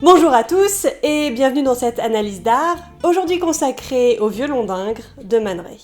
Bonjour à tous et bienvenue dans cette analyse d'art, aujourd'hui consacrée au violon d'Ingres de Man Ray.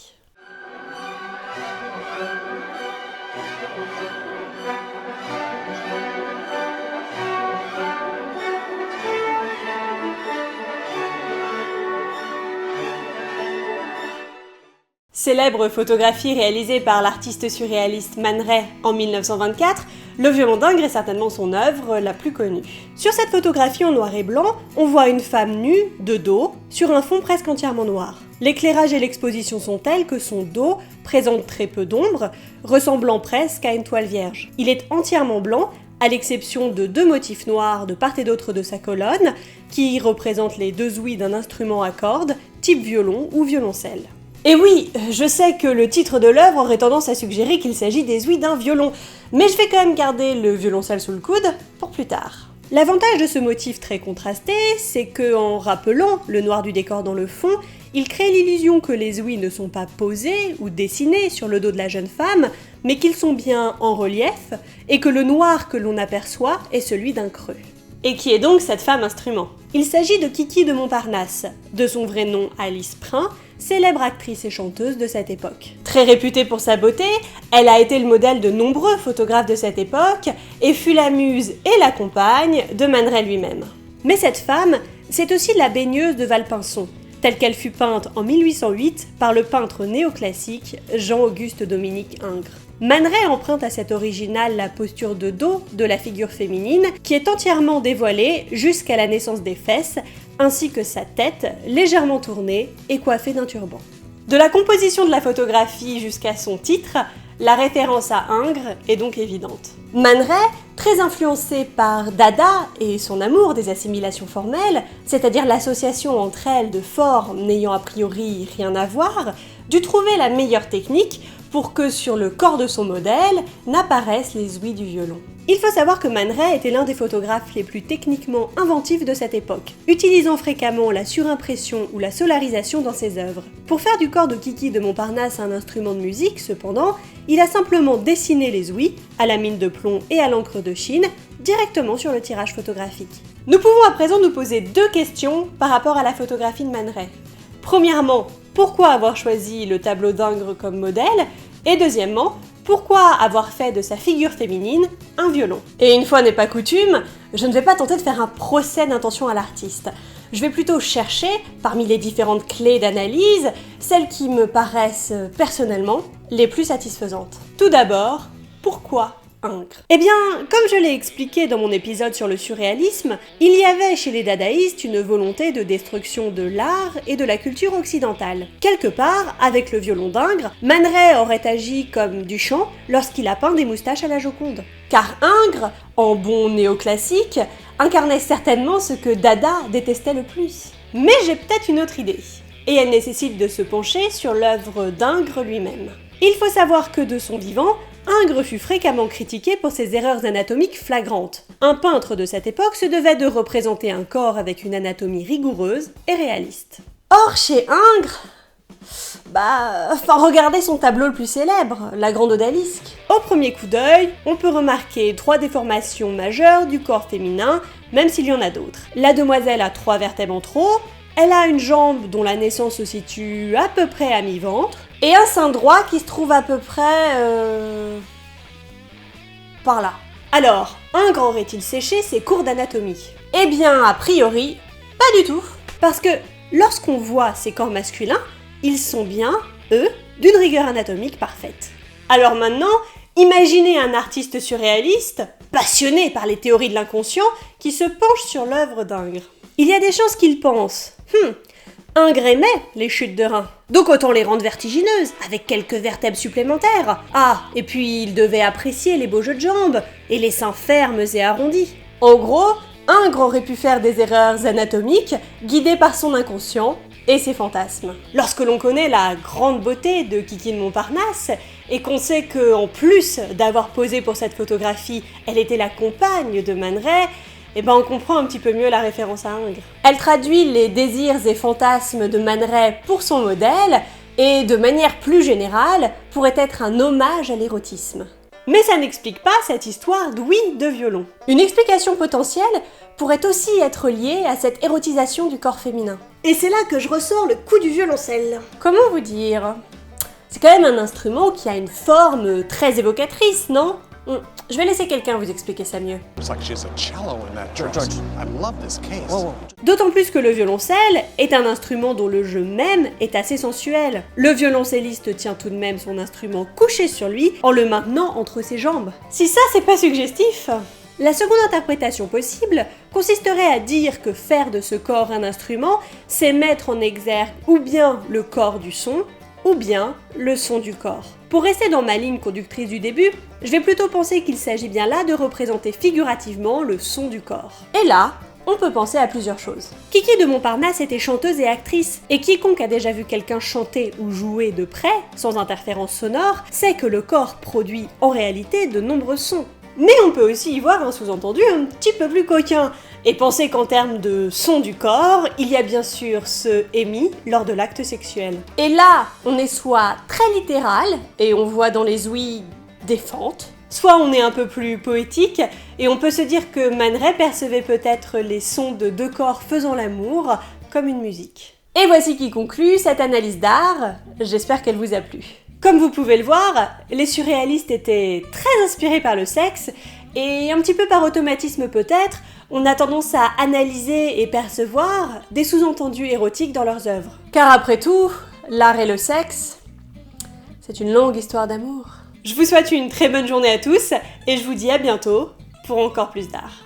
Célèbre photographie réalisée par l'artiste surréaliste Man Ray en 1924, le violon d'Ingres est certainement son œuvre la plus connue. Sur cette photographie en noir et blanc, on voit une femme nue, de dos, sur un fond presque entièrement noir. L'éclairage et l'exposition sont tels que son dos présente très peu d'ombre, ressemblant presque à une toile vierge. Il est entièrement blanc, à l'exception de deux motifs noirs de part et d'autre de sa colonne, qui représentent les deux ouïes d'un instrument à cordes, type violon ou violoncelle. Et oui, je sais que le titre de l'œuvre aurait tendance à suggérer qu'il s'agit des ouïes d'un violon, mais je vais quand même garder le violoncelle sous le coude pour plus tard. L'avantage de ce motif très contrasté, c'est que en rappelant le noir du décor dans le fond, il crée l'illusion que les ouïes ne sont pas posées ou dessinées sur le dos de la jeune femme, mais qu'ils sont bien en relief, et que le noir que l'on aperçoit est celui d'un creux. Et qui est donc cette femme instrument? Il s'agit de Kiki de Montparnasse, de son vrai nom Alice Prin, célèbre actrice et chanteuse de cette époque. Très réputée pour sa beauté, elle a été le modèle de nombreux photographes de cette époque et fut la muse et la compagne de Man Ray lui-même. Mais cette femme, c'est aussi la baigneuse de Valpinçon, telle qu'elle fut peinte en 1808 par le peintre néoclassique Jean-Auguste Dominique Ingres. Man Ray emprunte à cet original la posture de dos de la figure féminine qui est entièrement dévoilée jusqu'à la naissance des fesses, ainsi que sa tête légèrement tournée et coiffée d'un turban. De la composition de la photographie jusqu'à son titre, la référence à Ingres est donc évidente. Man Ray, très influencé par Dada et son amour des assimilations formelles, c'est-à-dire l'association entre elles de formes n'ayant a priori rien à voir, dut trouver la meilleure technique pour que sur le corps de son modèle n'apparaissent les ouïes du violon. Il faut savoir que Man Ray était l'un des photographes les plus techniquement inventifs de cette époque, utilisant fréquemment la surimpression ou la solarisation dans ses œuvres. Pour faire du corps de Kiki de Montparnasse un instrument de musique, cependant, il a simplement dessiné les ouïes, à la mine de plomb et à l'encre de Chine, directement sur le tirage photographique. Nous pouvons à présent nous poser deux questions par rapport à la photographie de Man Ray. Premièrement, pourquoi avoir choisi le tableau d'Ingres comme modèle? Et deuxièmement, pourquoi avoir fait de sa figure féminine un violon? Et une fois n'est pas coutume, je ne vais pas tenter de faire un procès d'intention à l'artiste. Je vais plutôt chercher, parmi les différentes clés d'analyse, celles qui me paraissent personnellement les plus satisfaisantes. Tout d'abord, pourquoi Ingres? Eh bien, comme je l'ai expliqué dans mon épisode sur le surréalisme, il y avait chez les dadaïstes une volonté de destruction de l'art et de la culture occidentale. Quelque part, avec le violon d'Ingres, Man Ray aurait agi comme Duchamp lorsqu'il a peint des moustaches à la Joconde. Car Ingres, en bon néoclassique, incarnait certainement ce que Dada détestait le plus. Mais j'ai peut-être une autre idée, et elle nécessite de se pencher sur l'œuvre d'Ingres lui-même. Il faut savoir que de son vivant, Ingres fut fréquemment critiqué pour ses erreurs anatomiques flagrantes. Un peintre de cette époque se devait de représenter un corps avec une anatomie rigoureuse et réaliste. Or, chez Ingres, regardez son tableau le plus célèbre, la Grande Odalisque. Au premier coup d'œil, on peut remarquer 3 déformations majeures du corps féminin, même s'il y en a d'autres. La demoiselle a 3 vertèbres en trop, elle a une jambe dont la naissance se situe à peu près à mi-ventre, et un sein droit qui se trouve à peu près... par là. Alors, Ingres aurait-il séché ses cours d'anatomie? Eh bien, a priori, pas du tout. Parce que lorsqu'on voit ces corps masculins, ils sont bien, eux, d'une rigueur anatomique parfaite. Alors maintenant, imaginez un artiste surréaliste, passionné par les théories de l'inconscient, qui se penche sur l'œuvre d'Ingres. Il y a des chances qu'il pense Ingres aimait les chutes de reins, donc autant les rendre vertigineuses, avec quelques vertèbres supplémentaires. Ah, et puis il devait apprécier les beaux jeux de jambes, et les seins fermes et arrondis. En gros, Ingres aurait pu faire des erreurs anatomiques, guidées par son inconscient et ses fantasmes. Lorsque l'on connaît la grande beauté de Kiki de Montparnasse, et qu'on sait qu'en plus d'avoir posé pour cette photographie, elle était la compagne de Man Ray, on comprend un petit peu mieux la référence à Ingres. Elle traduit les désirs et fantasmes de Man Ray pour son modèle, et de manière plus générale, pourrait être un hommage à l'érotisme. Mais ça n'explique pas cette histoire d'ouïe de violon. Une explication potentielle pourrait aussi être lié à cette érotisation du corps féminin. Et c'est là que je ressors le coup du violoncelle. Comment vous dire? C'est quand même un instrument qui a une forme très évocatrice, non? Je vais laisser quelqu'un vous expliquer ça mieux. D'autant plus que le violoncelle est un instrument dont le jeu même est assez sensuel. Le violoncelliste tient tout de même son instrument couché sur lui en le maintenant entre ses jambes. Si ça c'est pas suggestif. La seconde interprétation possible consisterait à dire que faire de ce corps un instrument, c'est mettre en exergue ou bien le corps du son, ou bien le son du corps. Pour rester dans ma ligne conductrice du début, je vais plutôt penser qu'il s'agit bien là de représenter figurativement le son du corps. Et là, on peut penser à plusieurs choses. Kiki de Montparnasse était chanteuse et actrice, et quiconque a déjà vu quelqu'un chanter ou jouer de près, sans interférence sonore, sait que le corps produit en réalité de nombreux sons. Mais on peut aussi y voir un sous-entendu un petit peu plus coquin, et penser qu'en termes de son du corps, il y a bien sûr ce émis lors de l'acte sexuel. Et là, on est soit très littéral, et on voit dans les ouïes des fentes, soit on est un peu plus poétique, et on peut se dire que Man Ray percevait peut-être les sons de deux corps faisant l'amour comme une musique. Et voici qui conclut cette analyse d'art, j'espère qu'elle vous a plu. Comme vous pouvez le voir, les surréalistes étaient très inspirés par le sexe, et un petit peu par automatisme peut-être, on a tendance à analyser et percevoir des sous-entendus érotiques dans leurs œuvres. Car après tout, l'art et le sexe, c'est une longue histoire d'amour. Je vous souhaite une très bonne journée à tous, et je vous dis à bientôt pour encore plus d'art.